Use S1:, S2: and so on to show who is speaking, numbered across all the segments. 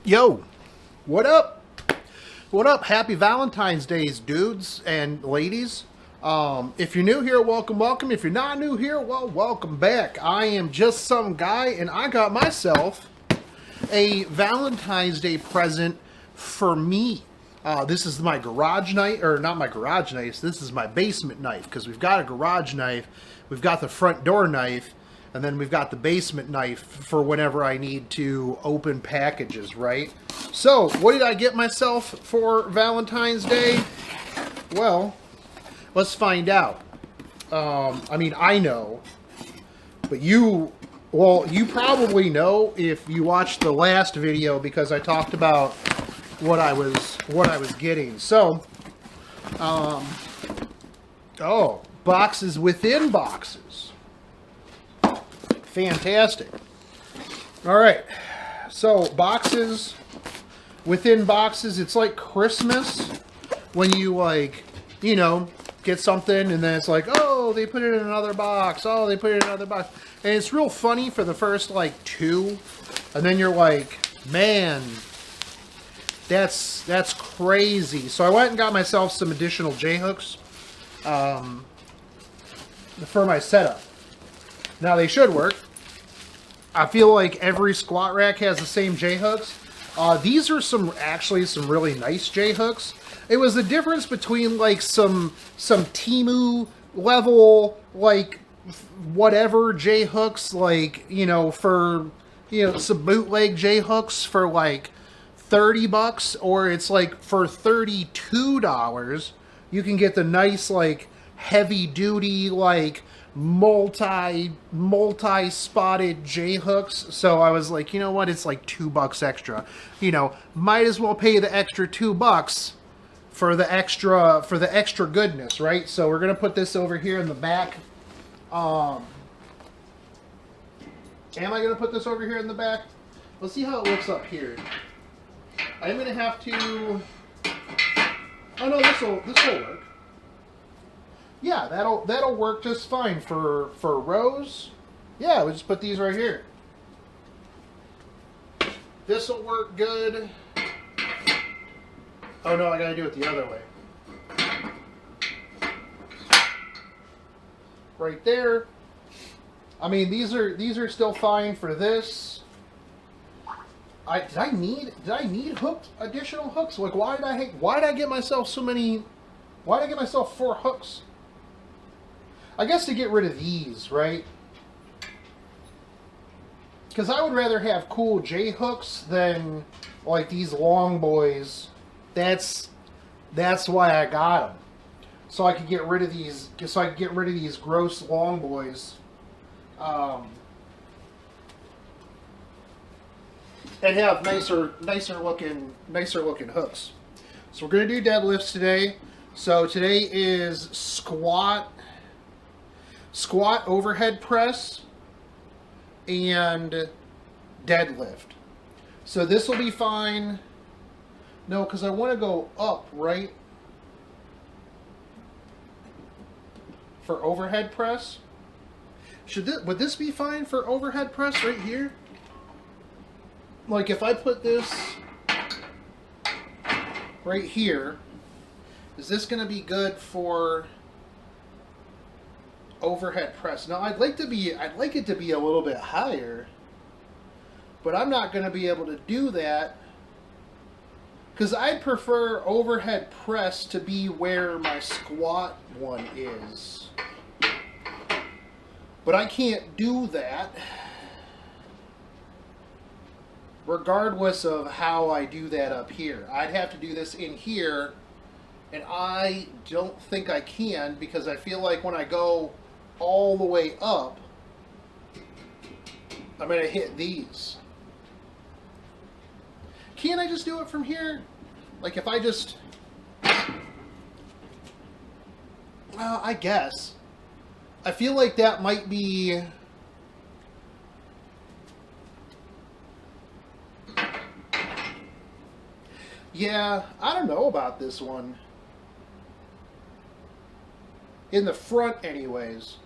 S1: Yo, what up? What up? Happy Valentine's Days, dudes and ladies. If you're new here, welcome, welcome. If you're not new here, well, welcome back. I am just some guy, and I got myself a Valentine's Day present for me. This is my garage knife, or not my garage knife, this is my basement knife, because we've got a garage knife, we've got the front door knife, and then we've got the basement knife for whenever I need to open packages, right? So, what did I get myself for Valentine's Day? Well, let's find out. I know, but you probably know if you watched the last video, because I talked about what I was getting. So, boxes within boxes. Fantastic. All right. So, boxes within boxes. It's like Christmas when you get something and then it's like, oh, they put it in another box. Oh, they put it in another box. And it's real funny for the first two, and then you're like, man, that's crazy. So I went and got myself some additional J-hooks for my setup. Now, they should work. I feel like every squat rack has the same J-hooks. These are some really nice J-hooks. It was the difference between some Temu level whatever J-hooks, for some bootleg J-hooks for $30, or it's for $32 you can get the nice heavy duty multi-spotted J-hooks. So I was like, you know what, it's $2 extra. Might as well pay the extra $2 for the extra goodness, right? So we're gonna put this over here in the back. Am I gonna put this over here in the back? Let's see how it looks up here. I'm gonna have to. Oh no, this will work. Yeah, that'll work just fine for rows. Yeah, we'll just put these right here. This will work good. Oh no, I gotta do it the other way. Right there. I mean, these are still fine for this. Did I need additional hooks? Why did I get myself so many? Why did I get myself 4 hooks? I guess to get rid of these, right? Because I would rather have cool J hooks than these long boys. That's why I got them. So I could get rid of these. So I could get rid of these gross long boys. And have nicer looking hooks. So we're gonna do deadlifts today. So today is squat overhead press and deadlift. So this will be fine. No, because I want to go up, right? For overhead press. Would this be fine for overhead press right here? If I put this right here, is this going to be good for overhead press? Now, I'd like it to be a little bit higher, but I'm not going to be able to do that because I'd prefer overhead press to be where my squat one is. But I can't do that regardless of how I do that up here. I'd have to do this in here, and I don't think I can, because I feel like when I go all the way up, I'm going to hit these. Can't I just do it from here? If I just... Well, I guess. I feel like that might be... Yeah, I don't know about this one. In the front anyways.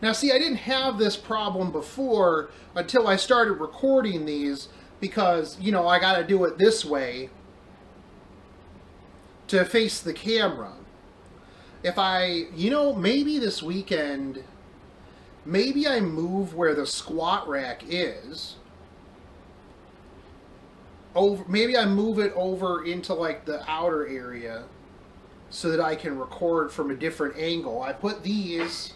S1: Now see, I didn't have this problem before until I started recording these, because, you know, I got to do it this way to face the camera. If I, you know, maybe this weekend, maybe I move where the squat rack is. Over, maybe I move it over into like the outer area so that I can record from a different angle. I put these.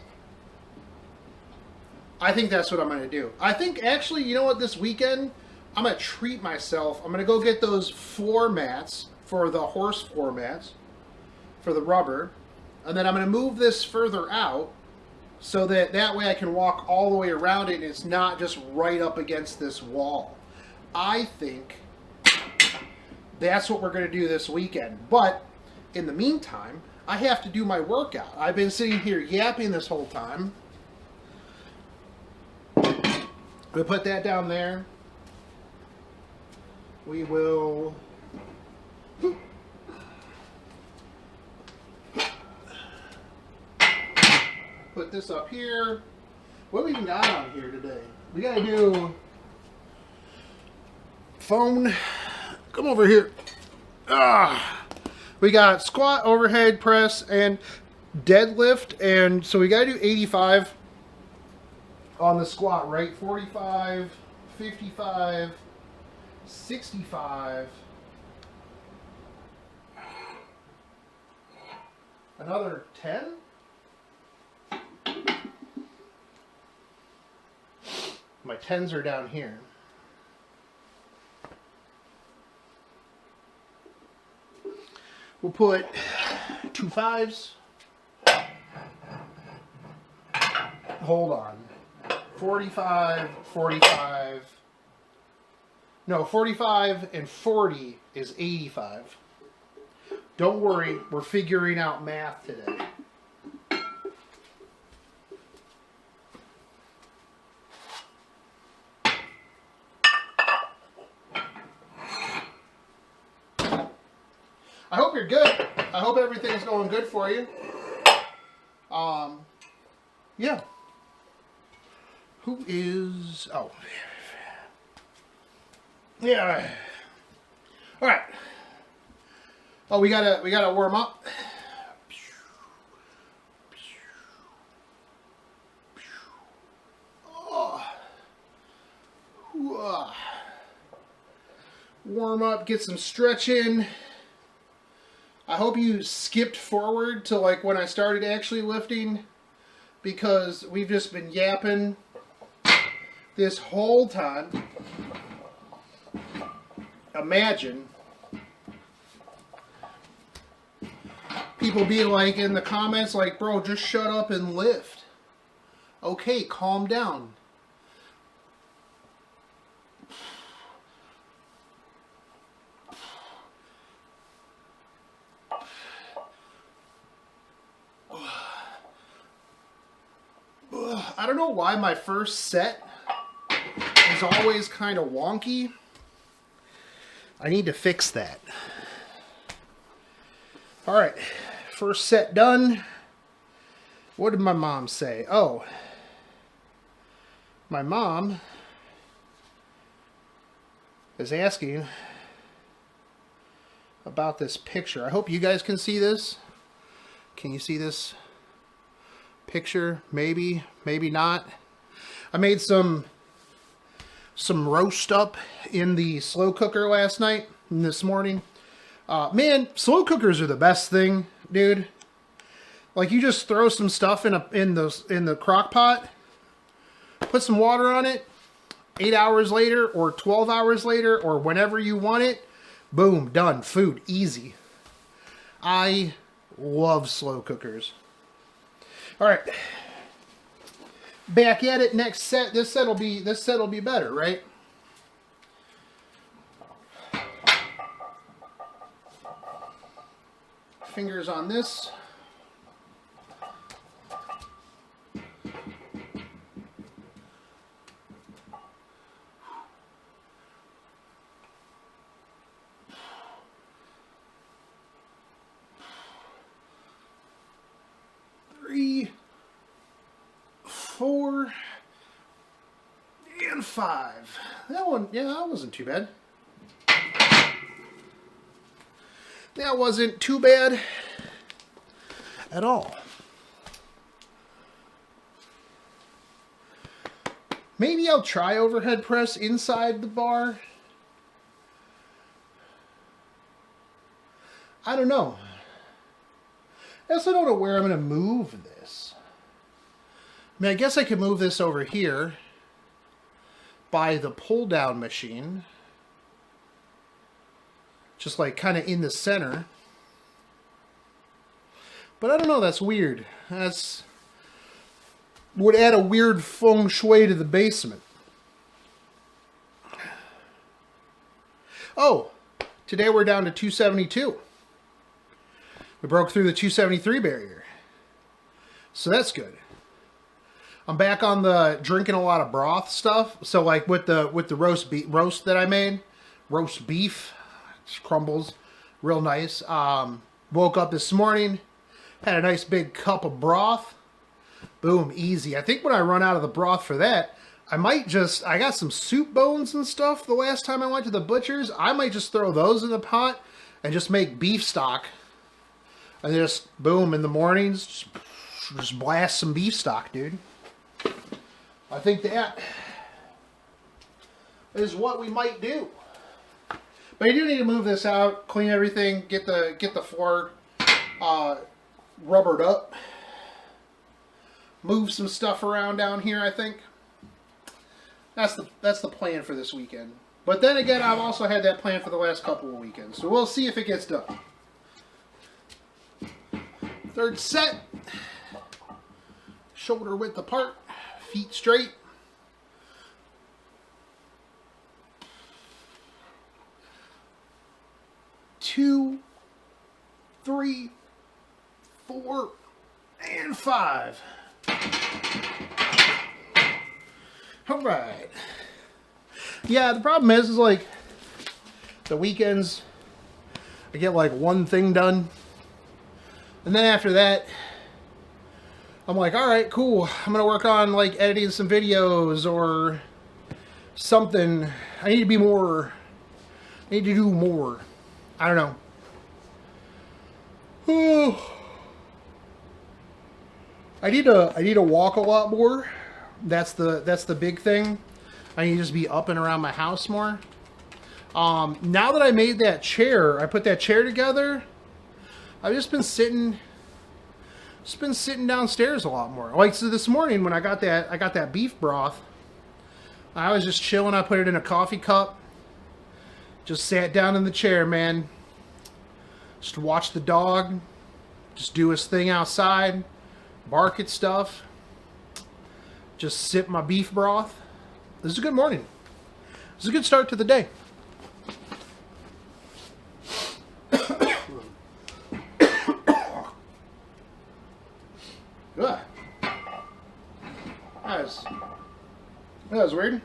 S1: I think that's what I'm going to do. I think actually, you know what, this weekend, I'm going to treat myself. I'm going to go get those floor mats for the horse floor mats for the rubber. And then I'm going to move this further out so that way I can walk all the way around it and it's not just right up against this wall. I think that's what we're going to do this weekend. But in the meantime, I have to do my workout. I've been sitting here yapping this whole time. We'll put that down there. We will put this up here. What do we got on here today? We gotta do phone. Come over here. We got squat, overhead press, and deadlift, and so we gotta do 85 on the squat, right? 45, 55, 65, another 10. My 10s are down here. We'll put 2 5s. Hold on. 45, 45. No, 45 and 40 is 85. Don't worry, we're figuring out math today. I hope you're good. I hope everything's going good for you. Yeah. Who is... Oh. Yeah. All right. Oh, we gotta warm up. Oh. Warm up, get some stretch in. I hope you skipped forward to like when I started actually lifting, because we've just been yapping this whole time. Imagine people being like in the comments like, bro, just shut up and lift. Okay, calm down. I don't know why my first set is always kind of wonky. I need to fix that. All right, first set done. What did my mom say? Oh, my mom is asking about this picture. I hope you guys can see this. Can you see this picture? Maybe, maybe not. I made some roast up in the slow cooker last night and this morning. Man, slow cookers are the best thing, dude. Like, you just throw some stuff in the crock pot, put some water on it, 8 hours later or 12 hours later or whenever you want it, boom, done. Food, easy. I love slow cookers. All right, back at it. Next set. This set'll be better, right? Fingers on this. Three, 4, and 5. That one, yeah, that wasn't too bad. That wasn't too bad at all. Maybe I'll try overhead press inside the bar. I don't know. I also don't know where I'm going to move this. I mean, I guess I could move this over here by the pull-down machine. Just like kind of in the center. But I don't know, that's weird. That's would add a weird feng shui to the basement. Oh, today we're down to 272. We broke through the 273 barrier. So that's good. I'm back on the drinking a lot of broth stuff. So like with the roast that I made, roast beef, it crumbles real nice. Woke up this morning, had a nice big cup of broth. Boom, easy. I think when I run out of the broth for that, I got some soup bones and stuff the last time I went to the butcher's. I might just throw those in the pot and just make beef stock. And just, boom, in the mornings, just blast some beef stock, dude. I think that is what we might do. But I do need to move this out, clean everything, get the floor rubbered up. Move some stuff around down here, I think. That's the plan for this weekend. But then again, I've also had that plan for the last couple of weekends. So we'll see if it gets done. Third set. Shoulder width apart. Feet straight. Two, 3, 4, and 5. All right. Yeah, the problem is like the weekends, I get like one thing done. And then after that, I'm like, all right, cool. I'm going to work on like editing some videos or something. I need to be more, I need to do more. I don't know. I need to walk a lot more. That's the big thing. I need to just be up and around my house more. Now that I made that chair, I put that chair together, I've just been sitting downstairs a lot more. Like, so this morning when I got that beef broth, I was just chilling. I put it in a coffee cup. Just sat down in the chair, man. Just watch the dog. Just do his thing outside. Bark at stuff. Just sip my beef broth. This is a good morning. This is a good start to the day. Ugh. That was weird.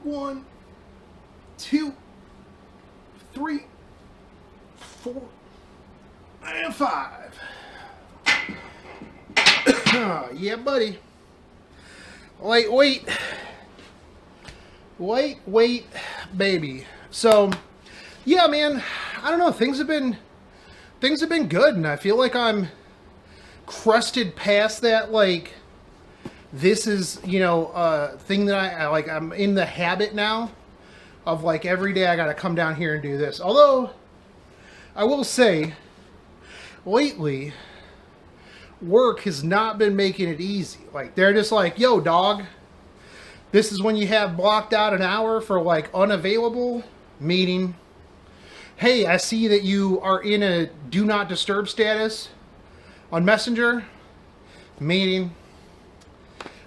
S1: One, 2, 3, 4, and 5. Yeah, buddy. Wait, baby. So, yeah, man. I don't know. Things have been good, and I feel like I'm crusted past that. Like, this is, you know, thing that I like. I'm in the habit now of like every day I got to come down here and do this. Although, I will say, lately, work has not been making it easy. Like, they're just like, yo, dog, this is when you have blocked out an hour for like unavailable meeting. Hey, I see that you are in a do not disturb status on Messenger meeting.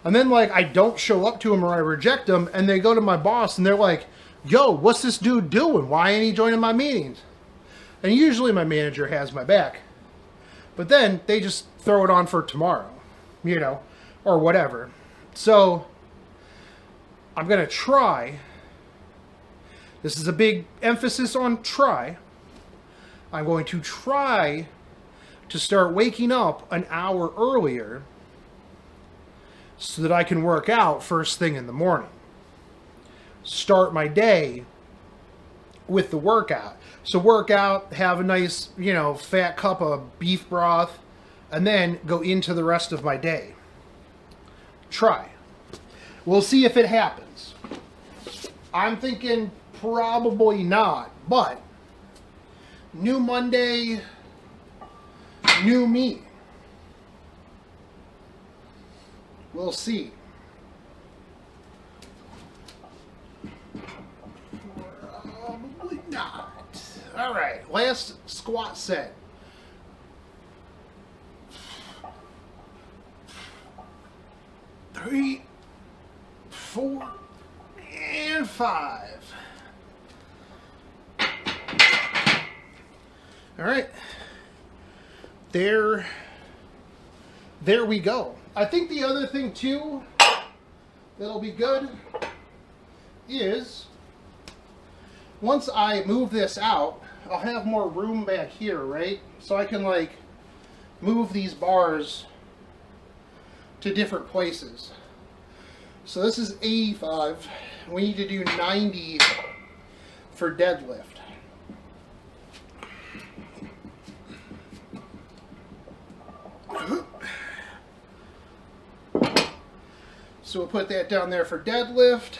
S1: And then like I don't show up to them or I reject them, and they go to my boss and they're like, yo, what's this dude doing? Why ain't he joining my meetings? And usually my manager has my back. But then they just throw it on for tomorrow, you know, or whatever. So I'm going to try This is a big emphasis on try. I'm going to try to start waking up an hour earlier so that I can work out first thing in the morning. Start my day with the workout. So work out, have a nice, fat cup of beef broth, and then go into the rest of my day. Try. We'll see if it happens. I'm thinking probably not, but new Monday, new me. We'll see. Probably not. All right, last squat set. 3, 4, and 5. All right. There we go. I think the other thing too that'll be good is once I move this out, I'll have more room back here, right? So I can like move these bars to different places. So this is 85. We need to do 90 for deadlift. So we'll put that down there for deadlift.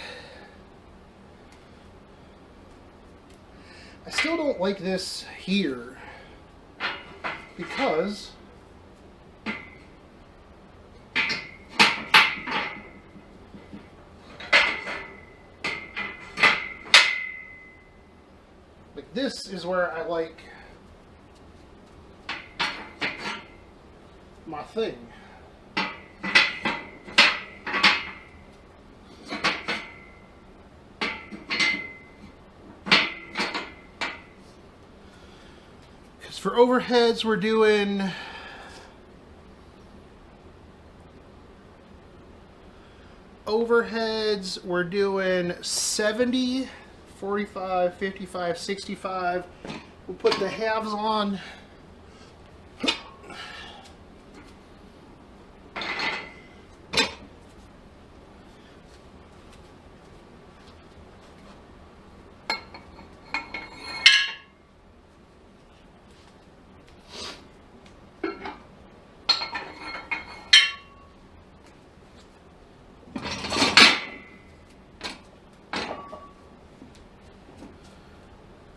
S1: I still don't like this here because this is where I like my thing. Because for overheads we're doing overheads we're doing 70, 45, 55, 65. We'll put the halves on.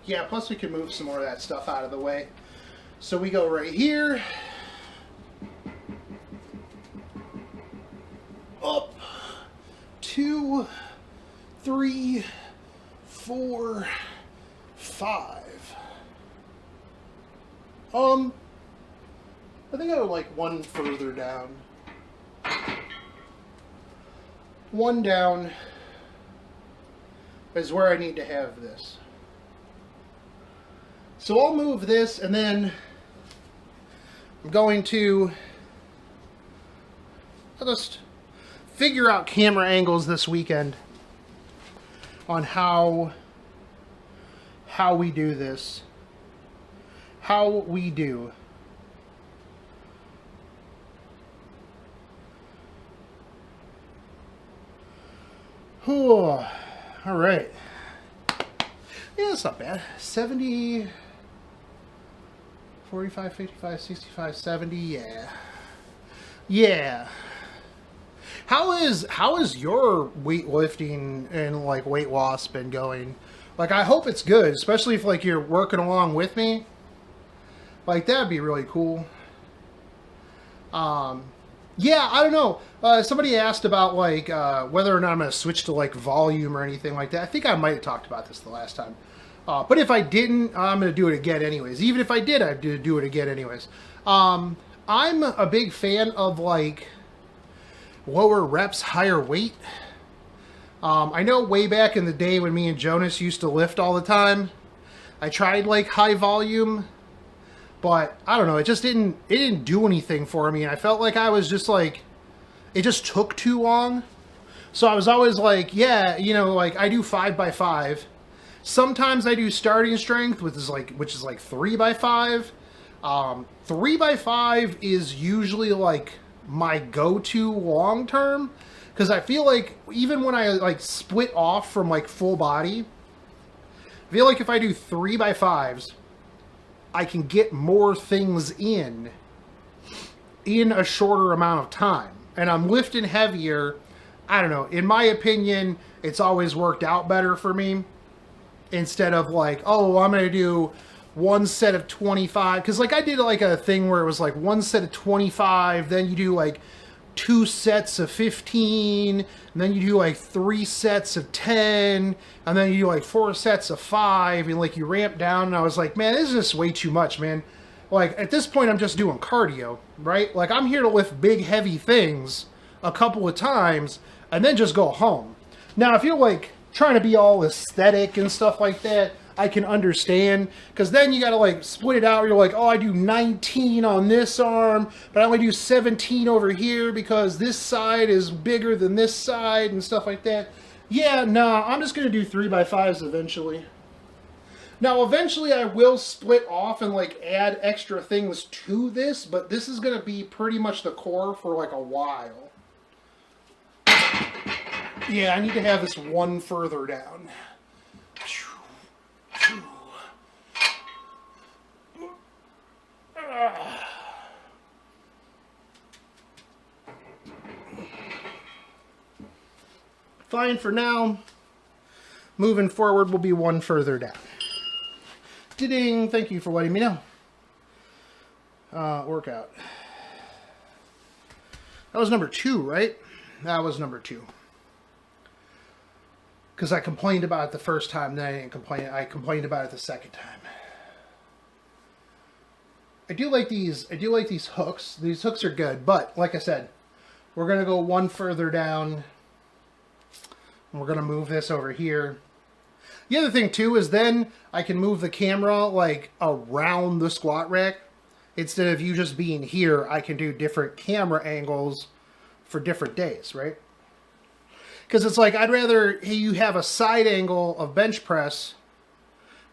S1: Yeah, plus we can move some more of that stuff out of the way. So we go right here. Up. 2, 3, 4, 5. I think I would like one further down. One down is where I need to have this. So I'll move this, and then I'm going to I'll just figure out camera angles this weekend on how we do this. How we do. All right. Yeah, that's not bad. 70, 45, 55, 65, 70. Yeah. Yeah. How is your weightlifting and like weight loss been going? Like, I hope it's good, especially if like you're working along with me. Like, that'd be really cool. Yeah, I don't know. Somebody asked about like whether or not I'm going to switch to like volume or anything like that. I think I might have talked about this the last time. But if I didn't, I'm going to do it again anyways. Even if I did, I'd do it again anyways. I'm a big fan of like lower reps, higher weight. I know way back in the day when me and Jonas used to lift all the time, I tried like high volume, but I don't know, it didn't do anything for me. And I felt like I was just like, it just took too long. So I was always like, yeah, you know, like I do 5x5, Sometimes I do starting strength, which is like 3x5. 3x5 is usually like my go-to long term, because I feel like even when I like split off from like full body, I feel like if I do 3x5s, I can get more things in a shorter amount of time. And I'm lifting heavier. I don't know. In my opinion, it's always worked out better for me. Instead of like, oh, I'm going to do one set of 25. Because like I did like a thing where it was like one set of 25. Then you do like 2 sets of 15. And then you do like 3 sets of 10. And then you do like 4 sets of 5. And like you ramp down. And I was like, man, this is just way too much, man. Like, at this point, I'm just doing cardio, right? Like, I'm here to lift big, heavy things a couple of times and then just go home. Now, if you're, like, trying to be all aesthetic and stuff like that, I can understand. Because then you got to, like, split it out. You're like, oh, I do 19 on this arm, but I only do 17 over here because this side is bigger than this side and stuff like that. Yeah, nah, I'm just going to do 3x5s eventually. Now, eventually I will split off and, like, add extra things to this, but this is going to be pretty much the core for, like, a while. Yeah, I need to have this one further down. Fine for now. Moving forward will be one further down. Ding! Thank you for letting me know. Workout. That was number 2, right? That was number 2. Because I complained about it the first time, then I didn't complain. I complained about it the second time. I do like these hooks. These hooks are good, but like I said, we're gonna go one further down. And we're gonna move this over here. The other thing too is then I can move the camera like around the squat rack. Instead of you just being here, I can do different camera angles for different days, right? Because it's like, I'd rather you have a side angle of bench press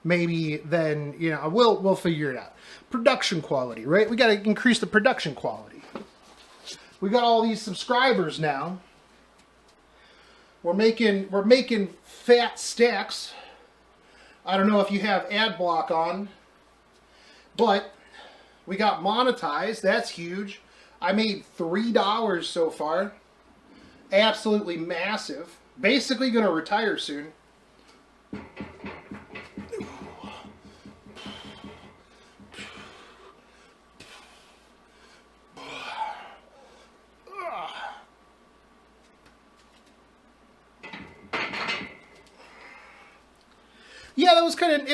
S1: maybe than, you know, we'll figure it out. Production quality, right? We got to increase the production quality. We got all these subscribers now. We're making fat stacks. I don't know if you have ad block on, but we got monetized. That's huge. I made $3 so far. Absolutely massive. Basically going to retire soon. Yeah, it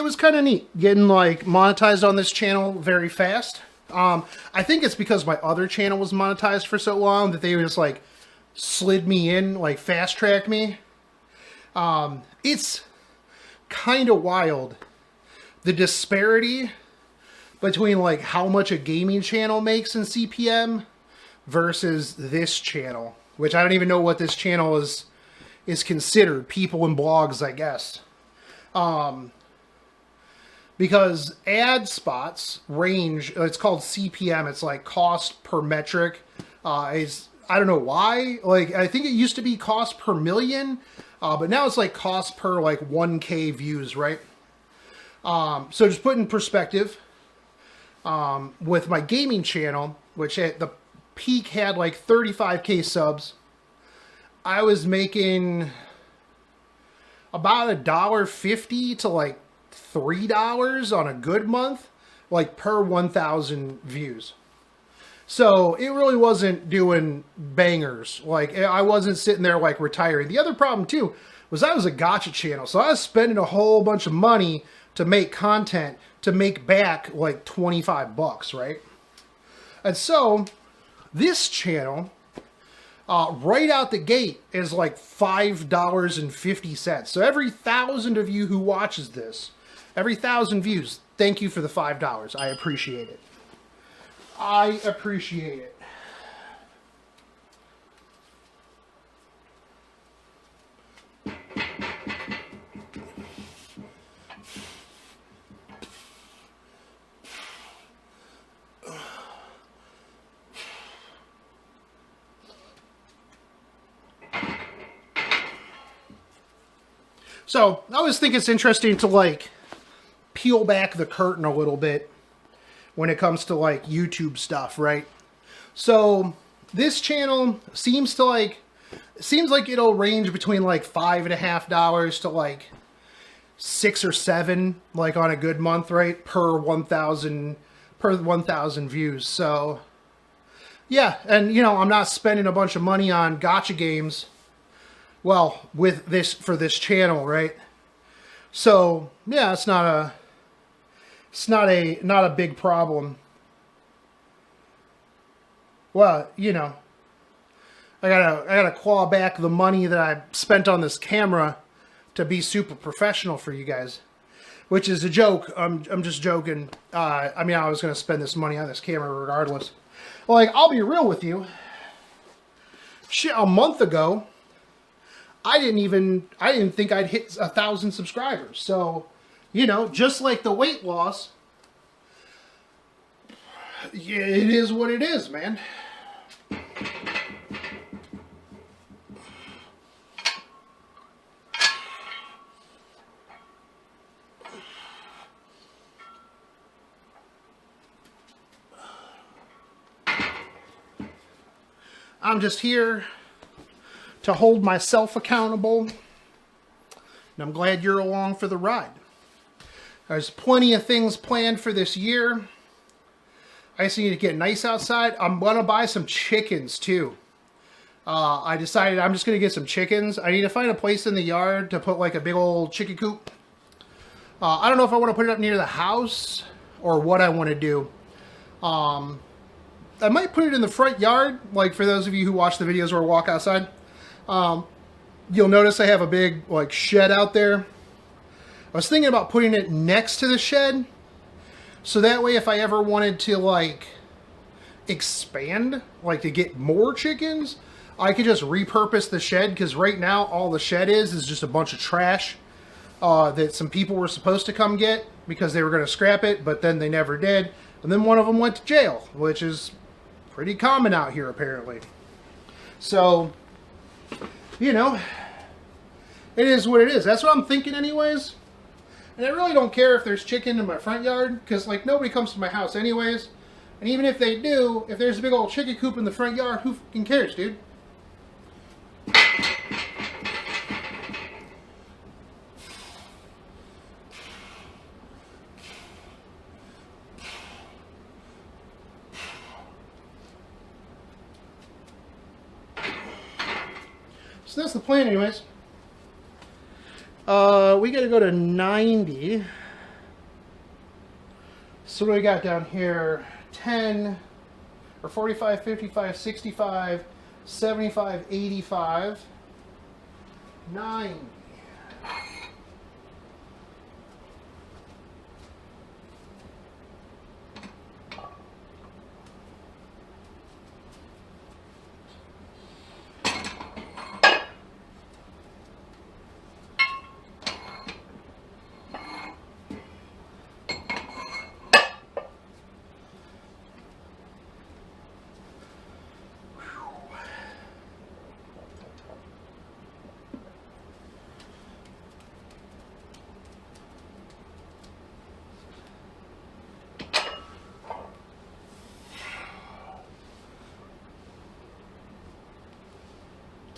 S1: was kind of neat getting like monetized on this channel very fast. I think it's because my other channel was monetized for so long that they just like slid me in, like fast tracked me. It's kind of wild, the disparity between like how much a gaming channel makes in CPM versus this channel, which I don't even know what this channel is considered. People and blogs, I guess. Because ad spots range, it's called CPM, it's like cost per metric. I don't know why, like I think it used to be cost per million, but now it's like cost per like 1K views, right? So just put in perspective, with my gaming channel, which at the peak had like 35K subs, I was making about $1.50 to like $3 on a good month, like per 1,000 views. So it really wasn't doing bangers. Like I wasn't sitting there like retiring. The other problem too was I was a gacha channel, so I was spending a whole bunch of money to make content to make back like $25, right? And so this channel, right out the gate is like $5.50. So every 1,000 of you who watches this, every 1,000 views, thank you for the $5. I appreciate it. I appreciate it. So I always think it's interesting to like peel back the curtain a little bit when it comes to like YouTube stuff, right? So this channel seems like it'll range between like $5.50 to like $6 or $7, like on a good month, right? Per 1,000 views. So yeah, and you know, I'm not spending a bunch of money on gacha games. Well, with this for this channel, right? So yeah, it's not a big problem. Well, you know, I gotta claw back the money that I spent on this camera to be super professional for you guys, which is a joke. I'm just joking. I mean, I was gonna spend this money on this camera regardless. Like, I'll be real with you. Shit, a month ago, I didn't think I'd hit 1,000 subscribers. So, you know, just like the weight loss, yeah, it is what it is, man. I'm just here to hold myself accountable, and I'm glad you're along for the ride. There's plenty of things planned for this year. I just need to get nice outside. I'm going to buy some chickens too. I decided I'm just going to get some chickens. I need to find a place in the yard to put like a big old chicken coop. I don't know if I want to put it up near the house or what I want to do. I might put it in the front yard, like for those of you who watch the videos or walk outside. You'll notice I have a big like shed out there. I was thinking about putting it next to the shed, so that way if I ever wanted to like expand, like to get more chickens, I could just repurpose the shed, because right now all the shed is just a bunch of trash that some people were supposed to come get because they were going to scrap it, but then they never did. And then one of them went to jail, which is pretty common out here apparently. So, you know, it is what it is. That's what I'm thinking anyways. And I really don't care if there's chicken in my front yard, because like nobody comes to my house anyways. And even if they do, if there's a big old chicken coop in the front yard, who fucking cares, dude? So that's the plan anyways. We gotta go to 90. So what do we got down here? 10, or 45, 55, 65, 75, 85, 90.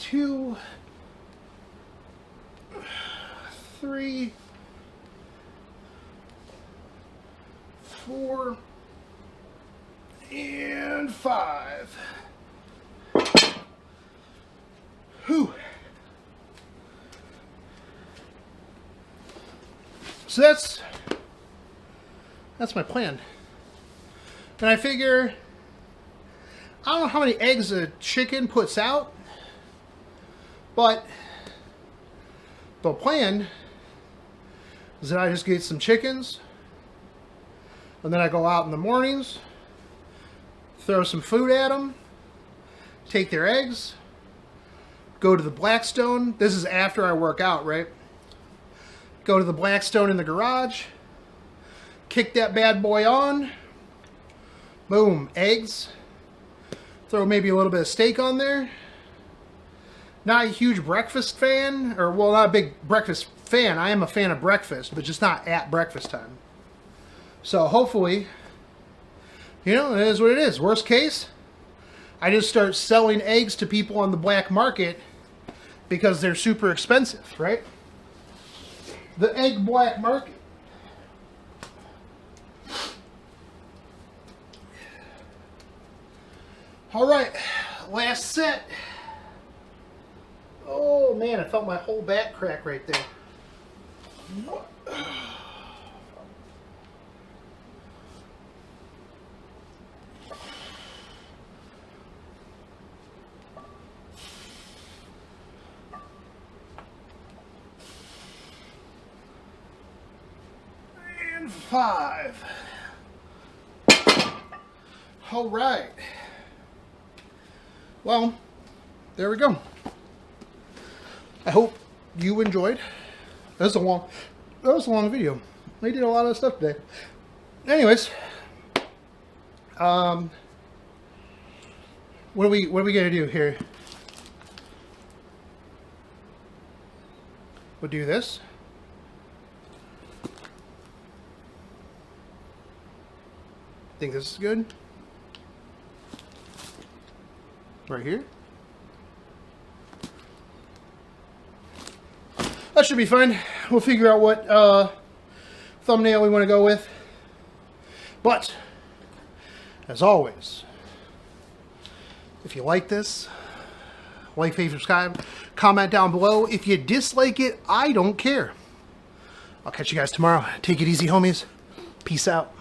S1: Two, 3, 4, and 5. Whew. So that's my plan. And I figure, I don't know how many eggs a chicken puts out, but the plan is that I just get some chickens, and then I go out in the mornings, throw some food at them, take their eggs, go to the Blackstone. This is after I work out, right? Go to the Blackstone in the garage, kick that bad boy on, boom, eggs, throw maybe a little bit of steak on there. Not a huge breakfast fan, or well, not a big breakfast fan. I am a fan of breakfast, but just not at breakfast time. So hopefully, you know, it is what it is. Worst case, I just start selling eggs to people on the black market because they're super expensive, right? The egg black market. All right, last set. Oh man, I felt my whole back crack right there. And 5. All right. Well, there we go. I hope you enjoyed. That was a long video. We did a lot of stuff today. Anyways, what are we gonna do here? We'll do this. Think this is good? Right here. That should be fun. We'll figure out what thumbnail we want to go with. But, as always, if you like this, like, favorite, subscribe, comment down below. If you dislike it, I don't care. I'll catch you guys tomorrow. Take it easy, homies. Peace out.